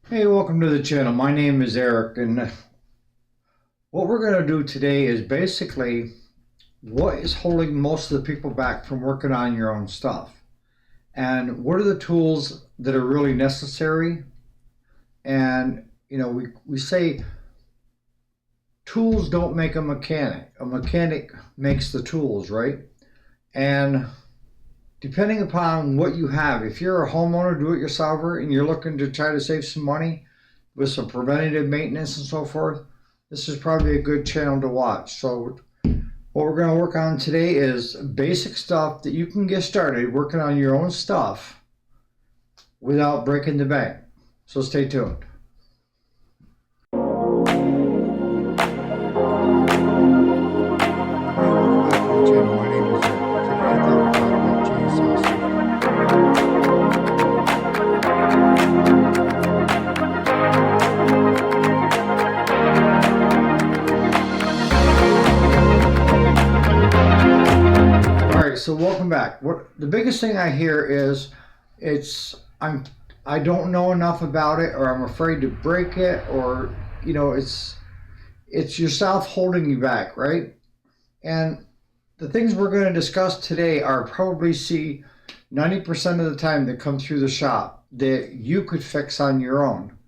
Hey, welcome to the channel. My name is Eric, and what we're going to do today is basically what is holding most of the people back from working on your own stuff, and what are the tools that are really necessary. And we say tools don't make a mechanic makes the tools, right? And depending upon what you have, if you're a homeowner, do-it-yourselfer, and you're looking to try to save some money with some preventative maintenance and so forth, this is probably a good channel to watch. So what we're going to work on today is basic stuff that you can get started working on your own stuff without breaking the bank. So stay tuned. Hey, welcome back to the channel. My name is Eric. Today I thought we'd talk about chainsaw safety. All right, so welcome back. What the biggest thing I hear is I don't know enough about it, or I'm afraid to break it, or it's yourself holding you back, right? And the things we're going to discuss today are probably 90% of the time that come through the shop that you could fix on your own,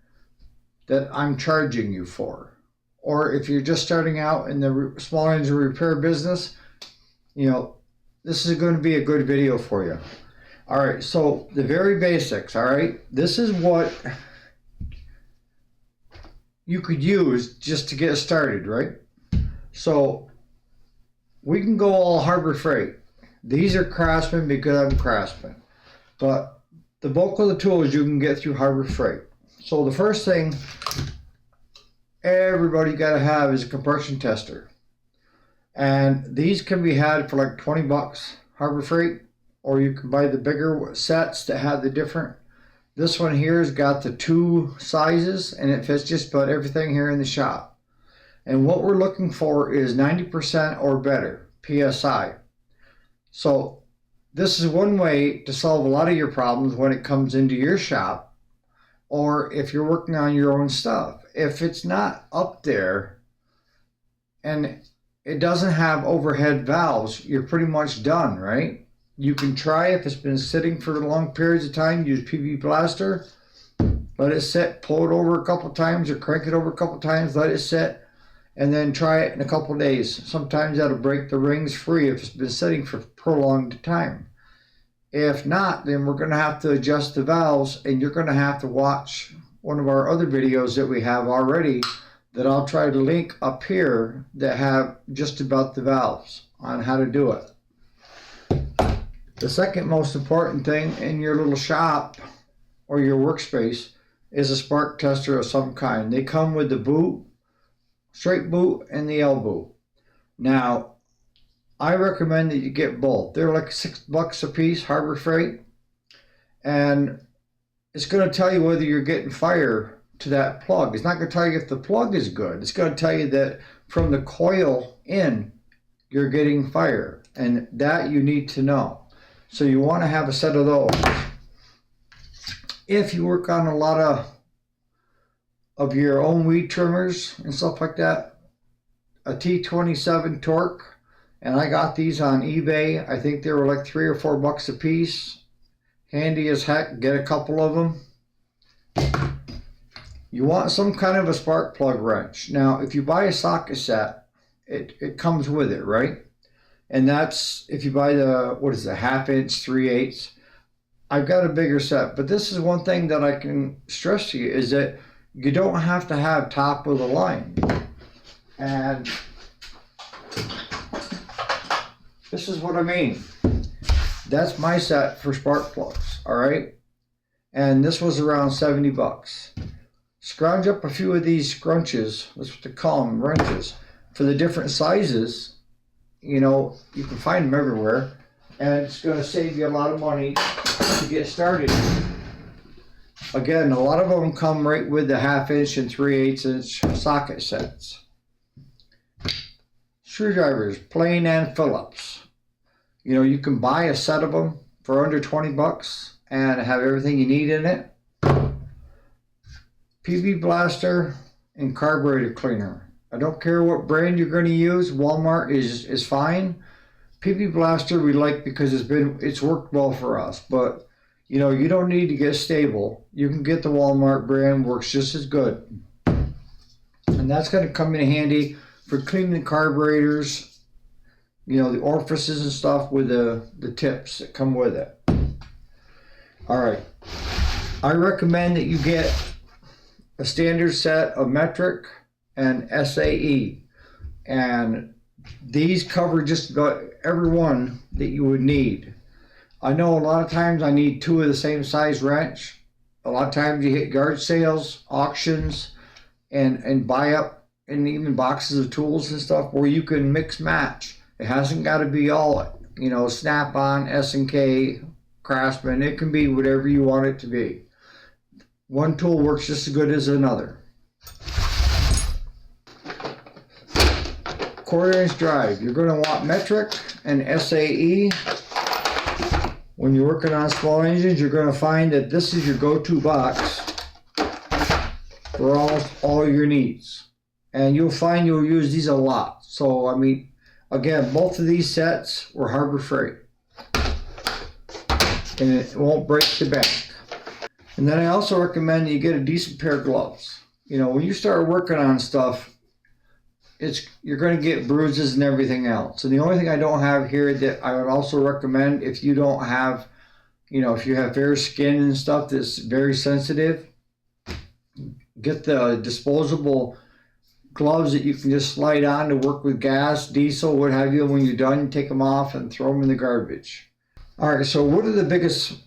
that I'm charging you for. Or if you're just starting out in the small engine repair business, this is going to be a good video for you. All right, so the very basics, all right? This is what you could use just to get started, right? So we can go all Harbor Freight. These are Craftsman because I'm Craftsman. But the bulk of the tools you can get through Harbor Freight. So the first thing everybody got to have is a compression tester. And these can be had for like 20 bucks, Harbor Freight, or you can buy the bigger sets that have the different. This one here has got the two sizes, and it fits just about everything here in the shop. And what we're looking for is 90% or better PSI. So this is one way to solve a lot of your problems when it comes into your shop, or if you're working on your own stuff. If it's not up there and it doesn't have overhead valves, you're pretty much done, right? You can try, if it's been sitting for long periods of time, use PV Blaster, let it sit, pull it over a couple times or crank it over a couple times, let it sit, and then try it in a couple days. Sometimes that'll break the rings free if it's been sitting for prolonged time. If not, then we're going to have to adjust the valves, and you're going to have to watch one of our other videos that we have already that I'll try to link up here that have just about the valves on how to do it. The second most important thing in your little shop or your workspace is a spark tester of some kind. They come with the boot, straight boot, and the L boot. Now, I recommend that you get both. They're like $6 a piece, Harbor Freight, and it's going to tell you whether you're getting fire to that plug. It's not going to tell you if the plug is good. It's going to tell you that from the coil in, you're getting fire, and that you need to know. So you want to have a set of those. If you work on a lot of your own weed trimmers and stuff like that, a T27 Torque, and I got these on eBay. I think they were like $3 or $4 a piece. Handy as heck. Get a couple of them. You want some kind of a spark plug wrench. Now, if you buy a socket set, it comes with it, right? And that's if you buy the, what is it, 1/2 inch, 3/8. I've got a bigger set, but this is one thing that I can stress to you is that you don't have to have top of the line. And this is what I mean. That's my set for spark plugs, all right? And this was around 70 bucks. Scrounge up a few of these scrunches, that's what they call them, wrenches, for the different sizes. You can find them everywhere, and it's going to save you a lot of money to get started. Again, a lot of them come right with the 1/2 inch and 3/8 inch socket sets. Screwdrivers, plain and Phillips. You can buy a set of them for under 20 bucks and have everything you need in it. PB Blaster and carburetor cleaner. I don't care what brand you're going to use. Walmart is fine. PB Blaster we like because it's worked well for us, but you know, you don't need to get stable. You can get the Walmart brand, works just as good. And that's going to come in handy for cleaning the carburetors, you know, the orifices and stuff with the tips that come with it. All right. I recommend that you get a standard set of metric and SAE. And these cover just about every one that you would need. I know a lot of times I need two of the same size wrench. A lot of times you hit yard sales, auctions, and buy up, and even boxes of tools and stuff where you can mix match. It hasn't got to be all, you know, Snap-on, S&K, Craftsman. It can be whatever you want it to be. One tool works just as good as another. 1/4-inch drive. You're going to want metric and SAE. When you're working on small engines, you're going to find that this is your go-to box for all your needs. And you'll find you'll use these a lot. So, I mean, again, both of these sets were Harbor Freight. And it won't break the bank. And then I also recommend that you get a decent pair of gloves. You know, when you start working on stuff, you're going to get bruises and everything else. And the only thing I don't have here that I would also recommend, if you don't have, you know, if you have fair skin and stuff that's very sensitive, get the disposable gloves that you can just slide on to work with gas, diesel, what have you. When you're done, you take them off and throw them in the garbage. All right, so what are the biggest,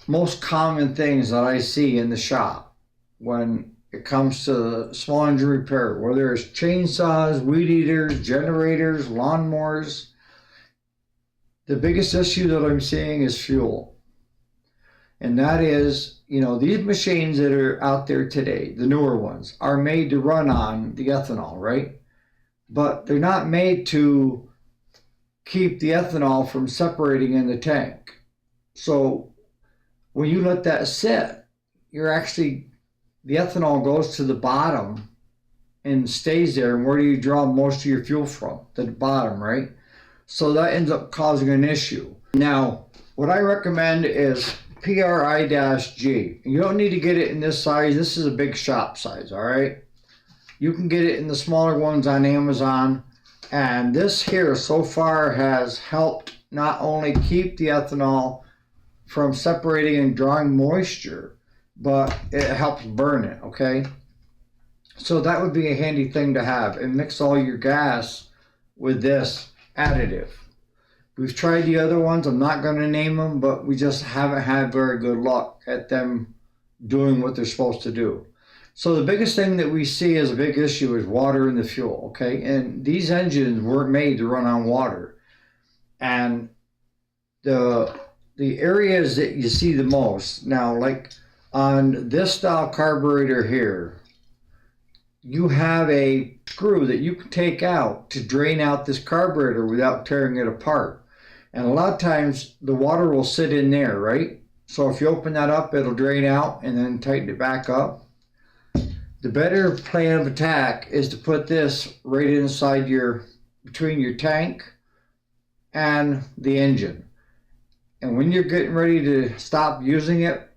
most common things that I see in the shop when it comes to small engine repair, whether it's chainsaws, weed eaters, generators, lawnmowers? The biggest issue that I'm seeing is fuel. And that is, you know, these machines that are out there today, the newer ones, are made to run on the ethanol, right? But they're not made to keep the ethanol from separating in the tank. So when you let that sit, the ethanol goes to the bottom and stays there. And where do you draw most of your fuel from? The bottom, right? So that ends up causing an issue. Now, what I recommend is PRI-G. You don't need to get it in this size. This is a big shop size, all right? You can get it in the smaller ones on Amazon. And this here so far has helped not only keep the ethanol from separating and drawing moisture, but it helps burn it, okay? So that would be a handy thing to have, and mix all your gas with this additive. We've tried the other ones. I'm not going to name them, but we just haven't had very good luck at them doing what they're supposed to do. So the biggest thing that we see as a big issue is water in the fuel, okay? And these engines weren't made to run on water. And the areas that you see the most, now like on this style carburetor here, you have a screw that you can take out to drain out this carburetor without tearing it apart. And a lot of times the water will sit in there, right? So if you open that up, it'll drain out and then tighten it back up. The better plan of attack is to put this right inside between your tank and the engine. And when you're getting ready to stop using it,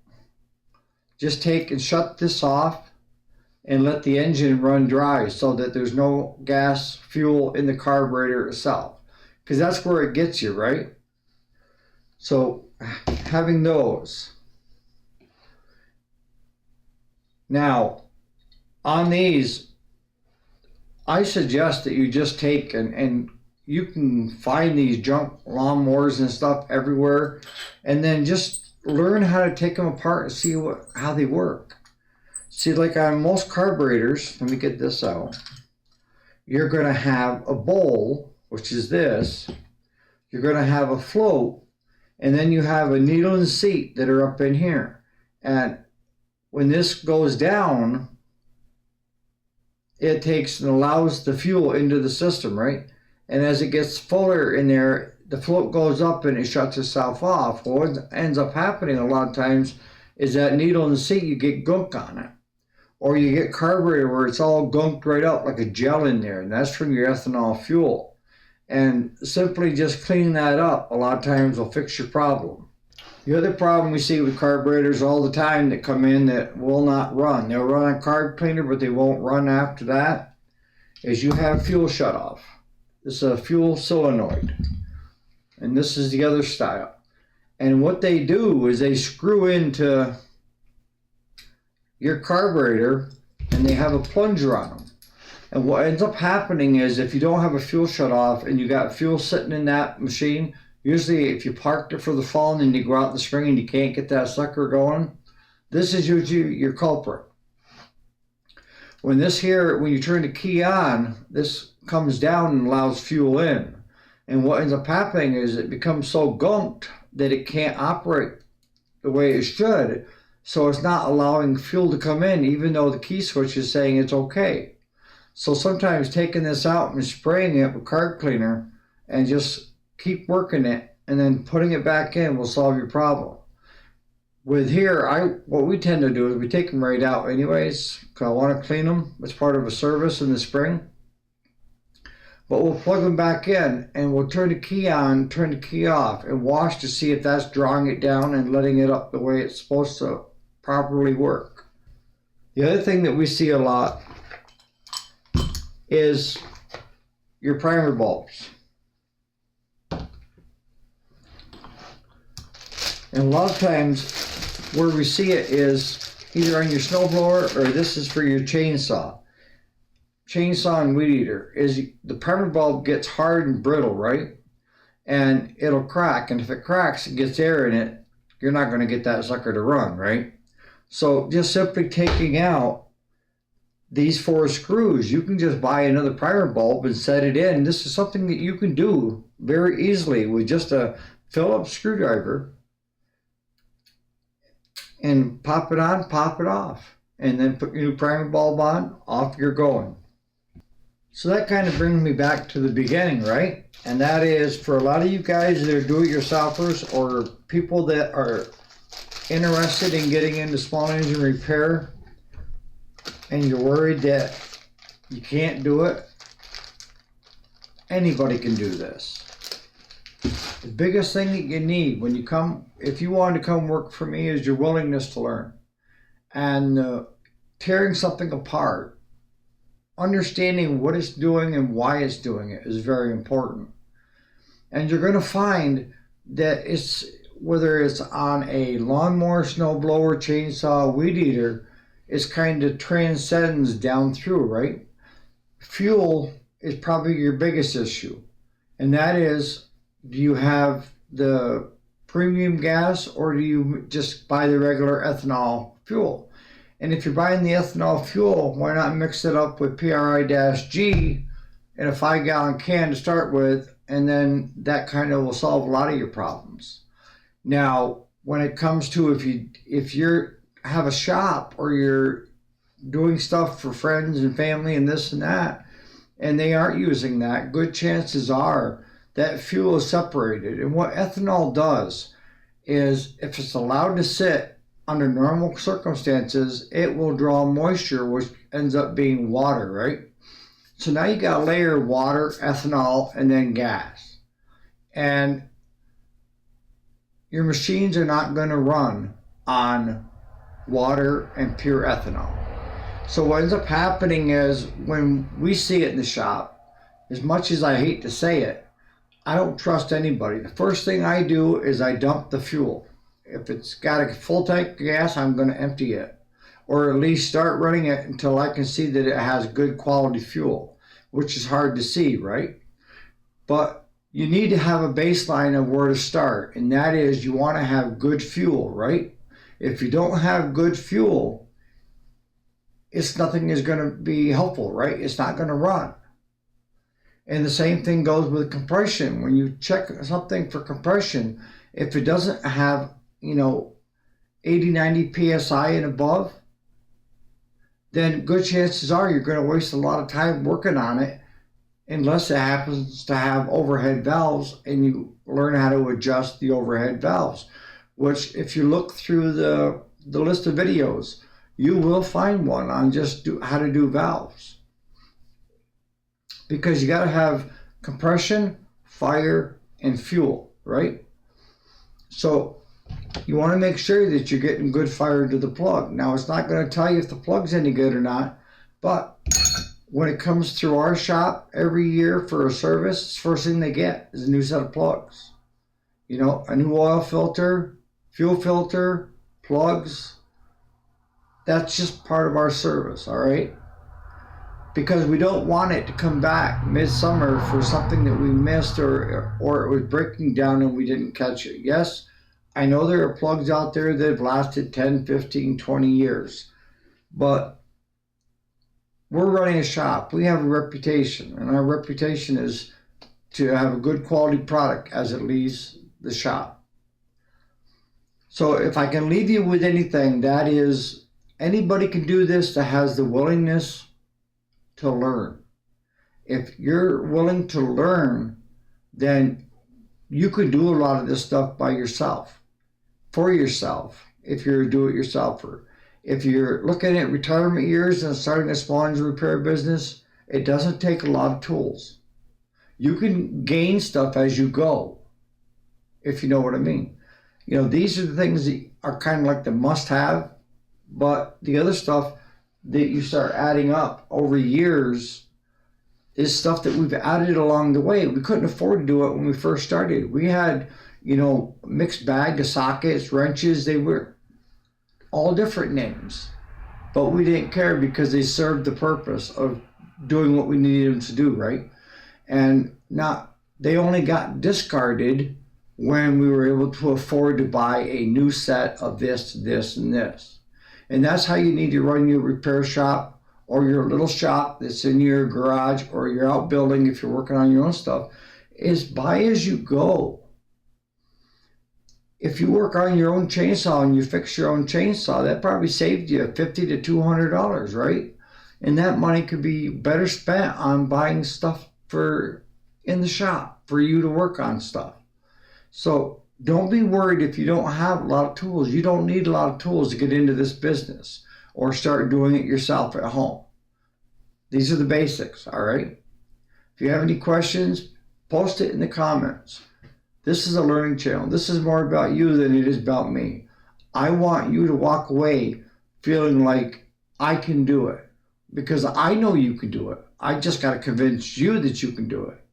just take and shut this off and let the engine run dry so that there's no gas, fuel in the carburetor itself. Because that's where it gets you, right? So having those. Now, on these, I suggest that you just take and you can find these junk lawnmowers and stuff everywhere, and then just learn how to take them apart and see how they work. See, like on most carburetors, let me get this out. You're going to have a bowl, which is this. You're going to have a float, and then you have a needle and seat that are up in here. And when this goes down, it takes and allows the fuel into the system, right? And as it gets fuller in there, the float goes up and it shuts itself off. Well, what ends up happening a lot of times is that needle in the seat, you get gunk on it. Or you get carburetor where it's all gunked right up like a gel in there, and that's from your ethanol fuel. And simply just cleaning that up a lot of times will fix your problem. The other problem we see with carburetors all the time that come in that will not run, they'll run on carb cleaner but they won't run after that, is you have fuel shutoff. This is a fuel solenoid, and this is the other style. And what they do is they screw into your carburetor and they have a plunger on them. And what ends up happening is if you don't have a fuel shutoff and you got fuel sitting in that machine, usually if you parked it for the fall and then you go out in the spring and you can't get that sucker going, this is usually your culprit. When you turn the key on, this comes down and allows fuel in. And what ends up happening is it becomes so gunked that it can't operate the way it should. So it's not allowing fuel to come in, even though the key switch is saying it's okay. So sometimes taking this out and spraying it with carb cleaner and just keep working it and then putting it back in will solve your problem. With here, what we tend to do is we take them right out anyways, because I want to clean them. It's part of a service in the spring. But we'll plug them back in and we'll turn the key on, turn the key off, and wash to see if that's drawing it down and letting it up the way it's supposed to properly work. The other thing that we see a lot is your primer bulbs. And a lot of times where we see it is either on your snowblower or this is for your chainsaw. Chainsaw and weed eater is the primer bulb gets hard and brittle, right? And it'll crack, and if it cracks, it gets air in it, you're not going to get that sucker to run, right? So just simply taking out these 4 screws, you can just buy another primer bulb and set it in. This is something that you can do very easily with just a Phillips screwdriver and pop it on, pop it off, and then put your new primer bulb on, off you're going. So that kind of brings me back to the beginning, right? And that is for a lot of you guys that are do-it-yourselfers or people that are interested in getting into small engine repair and you're worried that you can't do it, anybody can do this. The biggest thing that you need when you come, if you want to come work for me, is your willingness to learn. And tearing something apart, understanding what it's doing and why it's doing it is very important. And you're going to find that it's, whether it's on a lawnmower, snowblower, chainsaw, weed eater, it's kind of transcends down through, right? Fuel is probably your biggest issue. And that is, do you have the premium gas or do you just buy the regular ethanol fuel? And if you're buying the ethanol fuel, why not mix it up with PRI-G in a 5-gallon can to start with, and then that kind of will solve a lot of your problems. Now, when it comes to if you have a shop or you're doing stuff for friends and family and this and that, and they aren't using that, good chances are that fuel is separated. And what ethanol does is, if it's allowed to sit under normal circumstances, it will draw moisture, which ends up being water, right? So now you got a layer of water, ethanol, and then gas. And your machines are not going to run on water and pure ethanol. So what ends up happening is, when we see it in the shop, as much as I hate to say it, I don't trust anybody. The first thing I do is I dump the fuel. If it's got a full tank of gas, I'm going to empty it, or at least start running it until I can see that it has good quality fuel, which is hard to see, right? But you need to have a baseline of where to start, and that is, you want to have good fuel, right? If you don't have good fuel, nothing is going to be helpful, right? It's not going to run. And the same thing goes with compression. When you check something for compression, if it doesn't have 80, 90 PSI and above, then good chances are you're going to waste a lot of time working on it, unless it happens to have overhead valves and you learn how to adjust the overhead valves, which if you look through the list of videos, you will find one on just how to do valves. Because you got to have compression, fire, and fuel, right? So you want to make sure that you're getting good fire into the plug. Now, it's not going to tell you if the plug's any good or not, but when it comes through our shop every year for a service, the first thing they get is a new set of plugs. You know, a new oil filter, fuel filter, plugs. That's just part of our service, all right? Because we don't want it to come back midsummer for something that we missed or it was breaking down and we didn't catch it. Yes, I know there are plugs out there that have lasted 10, 15, 20 years, but we're running a shop. We have a reputation, and our reputation is to have a good quality product as it leaves the shop. So if I can leave you with anything, that is anybody can do this that has the willingness to learn. If you're willing to learn, then you can do a lot of this stuff by yourself, for yourself, if you're a do-it-yourselfer. If you're looking at retirement years and starting a small engine repair business, it doesn't take a lot of tools. You can gain stuff as you go, if you know what I mean. You know, these are the things that are kind of like the must-have, but the other stuff that you start adding up over years is stuff that we've added along the way. We couldn't afford to do it when we first started. We had, you know, mixed bag of sockets, wrenches. They were all different names, but we didn't care because they served the purpose of doing what we needed them to do, right? And they only got discarded when we were able to afford to buy a new set of this, this, and this. And that's how you need to run your repair shop or your little shop that's in your garage or your outbuilding if you're working on your own stuff, is buy as you go. If you work on your own chainsaw and you fix your own chainsaw, that probably saved you $50 to $200, right? And that money could be better spent on buying stuff in the shop for you to work on stuff. So don't be worried if you don't have a lot of tools. You don't need a lot of tools to get into this business or start doing it yourself at home. These are the basics, all right? If you have any questions, post it in the comments. This is a learning channel. This is more about you than it is about me. I want you to walk away feeling like I can do it because I know you can do it. I just got to convince you that you can do it.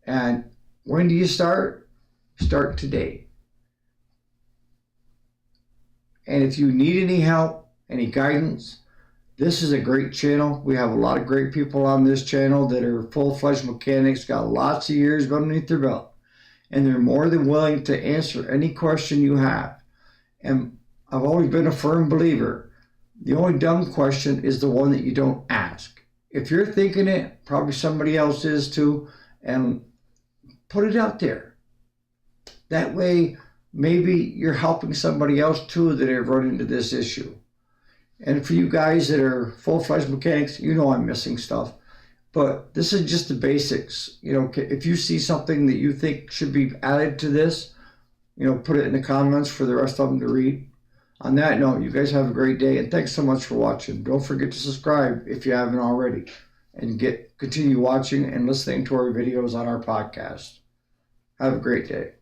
And when do you start? Start today. And if you need any help, any guidance, this is a great channel. We have a lot of great people on this channel that are full-fledged mechanics, got lots of years underneath their belt. And they're more than willing to answer any question you have. And I've always been a firm believer. The only dumb question is the one that you don't ask. If you're thinking it, probably somebody else is too, and put it out there. That way, maybe you're helping somebody else too that have run into this issue. And for you guys that are full-fledged mechanics, you know I'm missing stuff. But this is just the basics. You know, if you see something that you think should be added to this, you know, put it in the comments for the rest of them to read. On that note, you guys have a great day, and thanks so much for watching. Don't forget to subscribe if you haven't already, and continue watching and listening to our videos on our podcast. Have a great day.